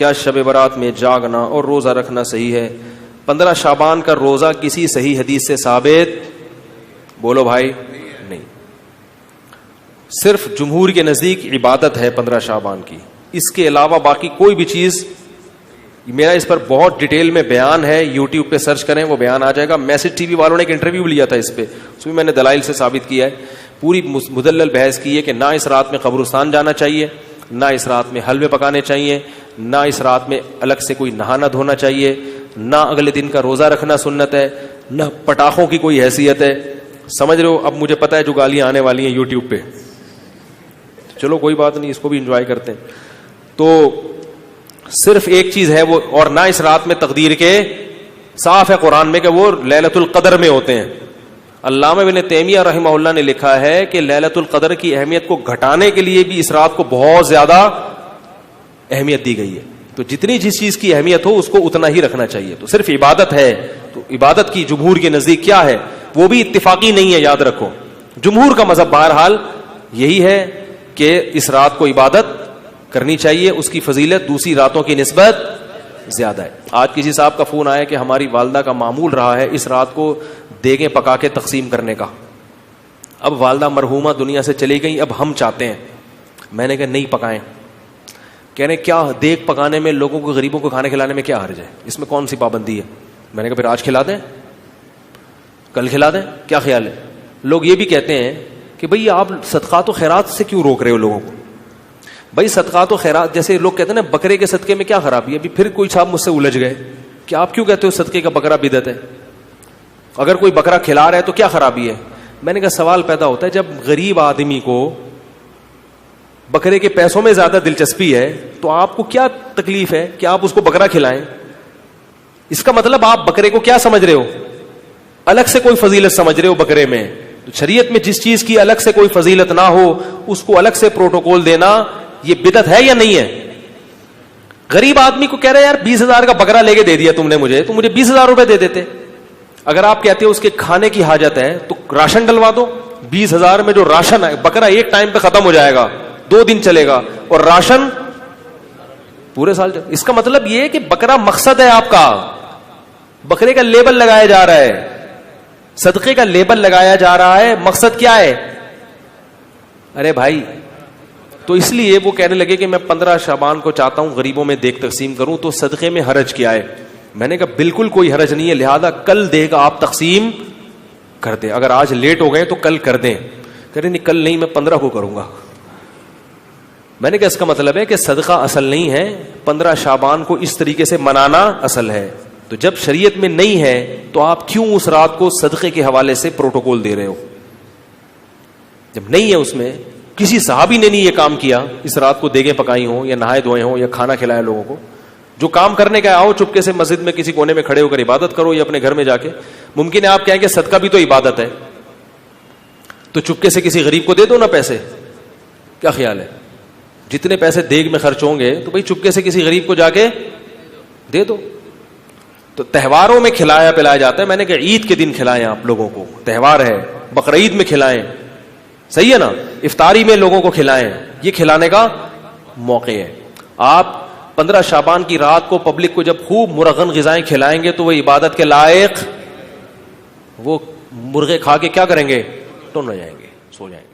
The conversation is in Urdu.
کیا شب برات میں جاگنا اور روزہ رکھنا صحیح ہے؟ 15 شعبان کا روزہ کسی صحیح حدیث سے ثابت بولو بھائی نہیں. صرف جمہور کے نزدیک عبادت ہے 15 شعبان کی, اس کے علاوہ باقی کوئی بھی چیز. میرا اس پر بہت ڈیٹیل میں بیان ہے, یوٹیوب پہ سرچ کریں وہ بیان آ جائے گا. میسج ٹی وی والوں نے ایک انٹرویو لیا تھا اس پہ, اس میں نے دلائل سے ثابت کیا ہے, پوری مدلل بحث کی ہے کہ نہ اس رات میں قبرستان جانا چاہیے, نہ اس رات میں حلوے پکانے چاہیے, نہ اس رات میں الگ سے کوئی نہانا دھونا چاہیے, نہ اگلے دن کا روزہ رکھنا سنت ہے, نہ پٹاخوں کی کوئی حیثیت ہے. سمجھ رہے ہو؟ اب مجھے پتا ہے جو گالیاں آنے والی ہیں یوٹیوب پہ, چلو کوئی بات نہیں, اس کو بھی انجوائے کرتے ہیں. تو صرف ایک چیز ہے وہ, اور نہ اس رات میں تقدیر کے, صاف ہے قرآن میں کہ وہ لیلۃ القدر میں ہوتے ہیں. علامہ ابن تیمیہ رحمہ اللہ نے لکھا ہے کہ لیلۃ القدر کی اہمیت کو گھٹانے کے لیے بھی اس رات کو بہت زیادہ اہمیت دی گئی ہے. تو جتنی جس چیز کی اہمیت ہو اس کو اتنا ہی رکھنا چاہیے. تو صرف عبادت ہے, تو عبادت کی جمہور کے نزدیک کیا ہے وہ بھی اتفاقی نہیں ہے, یاد رکھو. جمہور کا مذہب بہرحال یہی ہے کہ اس رات کو عبادت کرنی چاہیے, اس کی فضیلت دوسری راتوں کی نسبت زیادہ ہے. آج کسی صاحب کا فون آیا کہ ہماری والدہ کا معمول رہا ہے اس رات کو دیگیں پکا کے تقسیم کرنے کا. اب والدہ مرحومہ دنیا سے چلی گئی, اب ہم چاہتے ہیں. میں نے کہا نہیں پکائیں. کہہ رہے کیا دیگ پکانے میں, لوگوں کو غریبوں کو کھانے کھلانے میں کیا حرج ہے, اس میں کون سی پابندی ہے؟ میں نے کہا پھر آج کھلا دیں, کل کھلا دیں, کیا خیال ہے؟ لوگ یہ بھی کہتے ہیں کہ بھئی آپ صدقات و خیرات سے کیوں روک رہے ہو لوگوں کو؟ بھائی صدقات و خیرات, جیسے لوگ کہتے ہیں نا بکرے کے صدقے میں کیا خرابی ہے. ابھی پھر کوئی صاحب مجھ سے الجھ گئے کہ آپ کیوں کہتے ہو صدقے کا بکرا بدعت ہے, اگر کوئی بکرا کھلا رہا ہے تو کیا خرابی ہے؟ میں نے کہا سوال پیدا ہوتا ہے, جب غریب آدمی کو بکرے کے پیسوں میں زیادہ دلچسپی ہے تو آپ کو کیا تکلیف ہے کہ آپ اس کو بکرا کھلائیں؟ اس کا مطلب آپ بکرے کو کیا سمجھ رہے ہو, الگ سے کوئی فضیلت سمجھ رہے ہو بکرے میں. تو شریعت میں جس چیز کی الگ سے کوئی فضیلت نہ ہو اس کو الگ سے پروٹوکول دینا یہ بدعت ہے یا نہیں ہے؟ غریب آدمی کو کہہ رہے یار 20,000 کا بکرا لے کے دے دیا تم نے مجھے, تو مجھے 20,000 روپے دے دیتے. اگر آپ کہتے ہو اس کے کھانے کی حاجت ہے تو راشن ڈلوا دو. 20,000 میں جو راشن ہے, بکرا ایک ٹائم پہ ختم ہو جائے گا, 2 دن چلے گا, اور راشن پورے سال چلے. اس کا مطلب یہ ہے کہ بکرا مقصد ہے آپ کا, بکرے کا لیبل لگایا جا رہا ہے, صدقے کا لیبل لگایا جا رہا ہے, مقصد کیا ہے؟ ارے بھائی, تو اس لیے وہ کہنے لگے کہ میں 15 شعبان کو چاہتا ہوں غریبوں میں دیگ تقسیم کروں, تو صدقے میں حرج کیا ہے؟ میں نے کہا بالکل کوئی حرج نہیں ہے, لہذا کل دیگ آپ تقسیم کر دیں. اگر آج لیٹ ہو گئے تو کل کر دیں. کہہ رہے نہیں کل نہیں, میں 15 کو کروں گا. میں نے کہا اس کا مطلب ہے کہ صدقہ اصل نہیں ہے, 15 شعبان کو اس طریقے سے منانا اصل ہے. تو جب شریعت میں نہیں ہے تو آپ کیوں اس رات کو صدقے کے حوالے سے پروٹوکول دے رہے ہو؟ جب نہیں ہے اس میں, کسی صحابی نے نہیں یہ کام کیا, اس رات کو دیگیں پکائی ہوں یا نہائے دھوئے ہوں یا کھانا کھلایا لوگوں کو. جو کام کرنے کا آؤ چپکے سے مسجد میں کسی کونے میں کھڑے ہو کر عبادت کرو, یا اپنے گھر میں جا کے. ممکن ہے آپ کہیں کہ صدقہ بھی تو عبادت ہے, تو چپکے سے کسی غریب کو دے دو نا پیسے. کیا خیال ہے؟ جتنے پیسے دیگ میں خرچ ہوں گے تو بھائی چپکے سے کسی غریب کو جا کے دے دو. تو تہواروں میں کھلایا پلایا جاتا ہے. میں نے کہا عید کے دن کھلائیں, آپ لوگوں کو تہوار ہے, بقرعید میں کھلائیں, صحیح ہے نا, افطاری میں لوگوں کو کھلائیں, یہ کھلانے کا موقع ہے. آپ 15 شعبان کی رات کو پبلک کو جب خوب مرغن غذائیں کھلائیں گے تو وہ عبادت کے لائق, وہ مرغے کھا کے کیا کریں گے, ٹن ہو جائیں گے, سو جائیں گے.